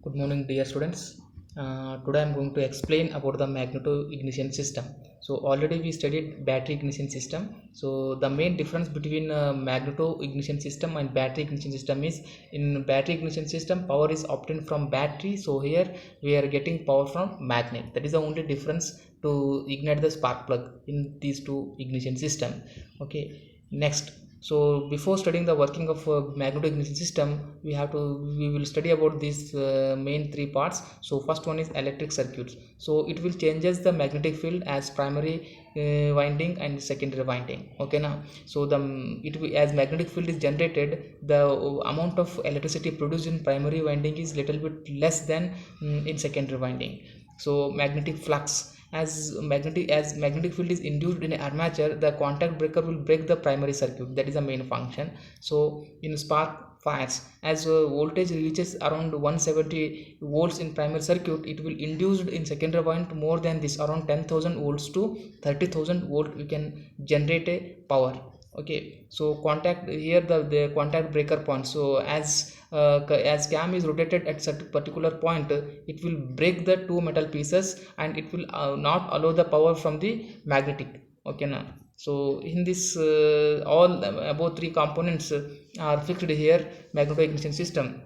Good morning, dear students. Today I am going to explain about the magneto ignition system. So already we studied battery ignition system. So the main difference between magneto ignition system and battery ignition system is in battery ignition system power is obtained from battery. So here we are getting power from magnet. That is the only difference to ignite the spark plug in these two ignition system. Okay. Next, so before studying the working of magneto ignition system, we will study about these main three parts. So first one is electric circuits. So it will changes the magnetic field as primary winding and secondary winding. Okay now, so as magnetic field is generated, the amount of electricity produced in primary winding is little bit less than in secondary winding. So magnetic flux, as magnetic field is induced in armature, the contact breaker will break the primary circuit. That is the main function. So in spark fires, as voltage reaches around 170 volts in primary circuit, it will induced in secondary wind more than this, around 10,000 volts to 30,000 volt we can generate a power. Okay, so contact here, the contact breaker point. So as cam is rotated at certain particular point, it will break the two metal pieces and it will not allow the power from the magnetic. Okay now, so in this all about three components are fixed here magneto ignition system.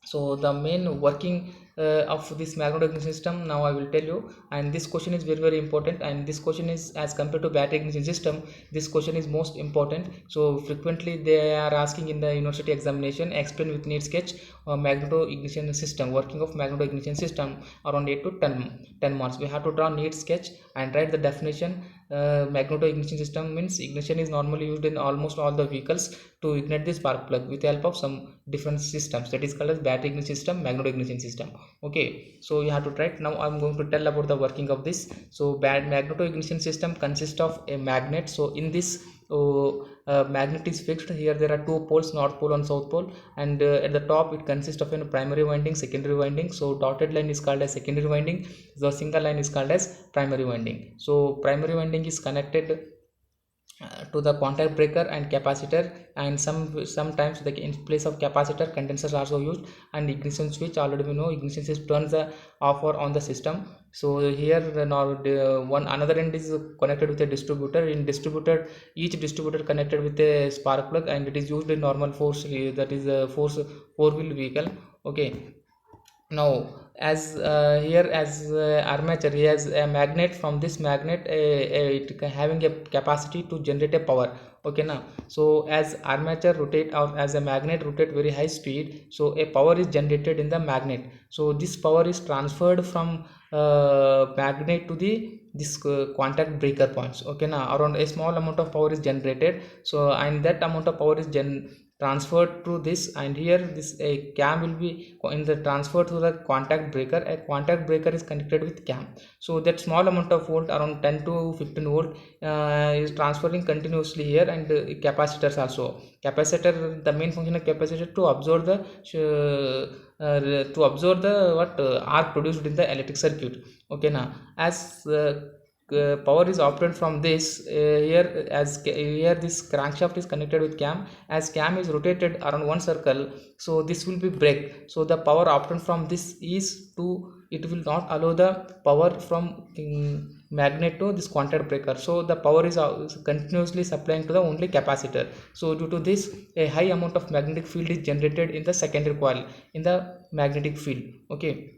So the main working of this magnetic ignition system now I will tell you, and this question is very important, and this question is, as compared to battery ignition system, this question is most important. So frequently they are asking in the university examination, explain with neat sketch magneto ignition system, working of magneto ignition system, around 8 to 10 marks. We have to draw neat sketch and write the definition. Magneto ignition system means ignition is normally used in almost all the vehicles to ignite the spark plug with the help of some different systems. That is called as battery ignition system, magneto ignition system. Okay, so you have to try. Now I'm going to tell about the working of this. So magneto ignition system consists of a magnet. So in this magnet is fixed. Here there are two poles, north pole and south pole, and at the top it consists of a primary winding, secondary winding. So dotted line is called as secondary winding, the single line is called as primary winding. So primary winding is connected to the contact breaker and capacitor, and sometimes in place of capacitor condensers are also used, and ignition switch, already we know ignition switch turns the off or on the system. So here one another end is connected with a distributor. In distributor, each distributor connected with a spark plug, and it is used in normal force, that is a force four-wheel vehicle. Okay, now as here as armature, he has a magnet. From this magnet it having a capacity to generate a power. Okay now, so as armature rotate, or as a magnet rotate very high speed, so a power is generated in the magnet. So this power is transferred from magnet to the this contact breaker points. Okay now, around a small amount of power is generated, so and that amount of power is transferred to this, and here this a cam will be in the transfer to the contact breaker. A contact breaker is connected with cam, so that small amount of volt, around 10 to 15 volt, is transferring continuously here. And capacitors also, capacitor, the main function of capacitor to absorb the what arc produced in the electric circuit. Okay now, as power is obtained from this here, as here this crankshaft is connected with cam. As cam is rotated around one circle, so this will be break. So the power obtained from this is to, it will not allow the power from magnet to this contact breaker. So the power is continuously supplying to the only capacitor. So due to this, a high amount of magnetic field is generated in the secondary coil, in the magnetic field. Okay,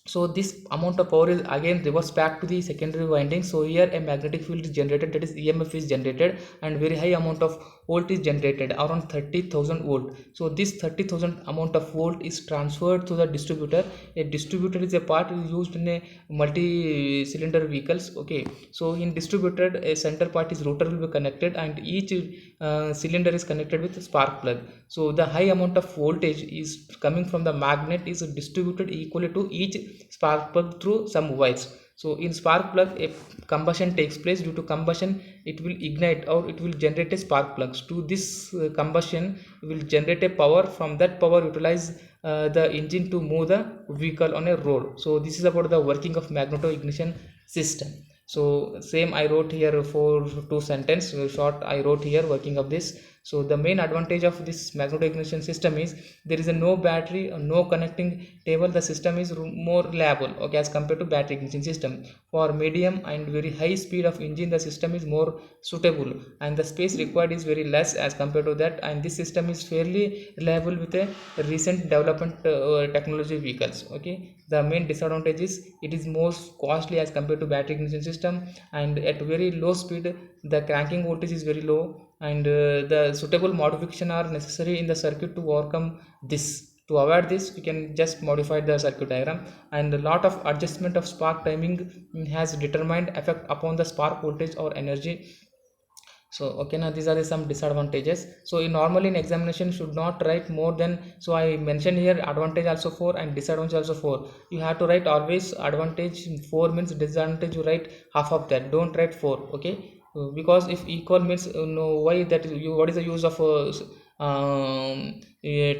so this amount of power is again reverse back to the secondary winding. So here a magnetic field is generated, that is EMF is generated, and very high amount of volt is generated, around 30,000 volt. So this 30,000 amount of volt is transferred to the distributor. A distributor is a part used in a multi-cylinder vehicles. Okay, so in distributor, a center part is rotor will be connected, and each cylinder is connected with a spark plug. So the high amount of voltage is coming from the magnet is distributed equally to each spark plug through some wires. So in spark plug, a combustion takes place. Due to combustion, it will ignite, or it will generate a spark plugs. To this combustion will generate a power. From that power, utilize the engine to move the vehicle on a road. So this is about the working of magneto ignition system. So same I wrote here for two sentence short I wrote here working of this. So the main advantage of this magneto ignition system is there is a no battery, no connecting table. The system is more reliable, okay, as compared to battery ignition system. For medium and very high speed of engine, the system is more suitable, and the space required is very less as compared to that. And this system is fairly reliable with a recent development technology vehicles. Okay, the main disadvantage is it is more costly as compared to battery ignition system, and at very low speed the cranking voltage is very low, and the suitable modification are necessary in the circuit to overcome this. To avoid this, we can just modify the circuit diagram, and a lot of adjustment of spark timing has determined effect upon the spark voltage or energy. So okay, now these are the some disadvantages. So in normally in examination should not write more than, so I mentioned here advantage also 4 and disadvantage also 4. You have to write always advantage 4 means disadvantage you write half of that, don't write 4. Okay, because if equal means no, why that you, what is the use of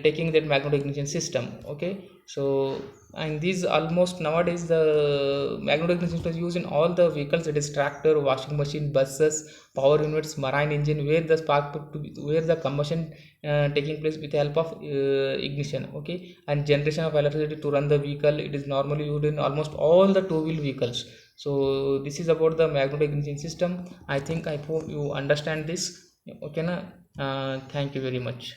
taking that magnetic ignition system. Okay, so and these almost nowadays the magnetic ignition system is used in all the vehicles, it is tractor, washing machine, buses, power units, marine engine, where the spark where the combustion taking place with the help of ignition. Okay, and generation of electricity to run the vehicle, it is normally used in almost all the two-wheel vehicles. So this is about the magnetic ignition system. I think, I hope you understand this. Okay na? Thank you very much.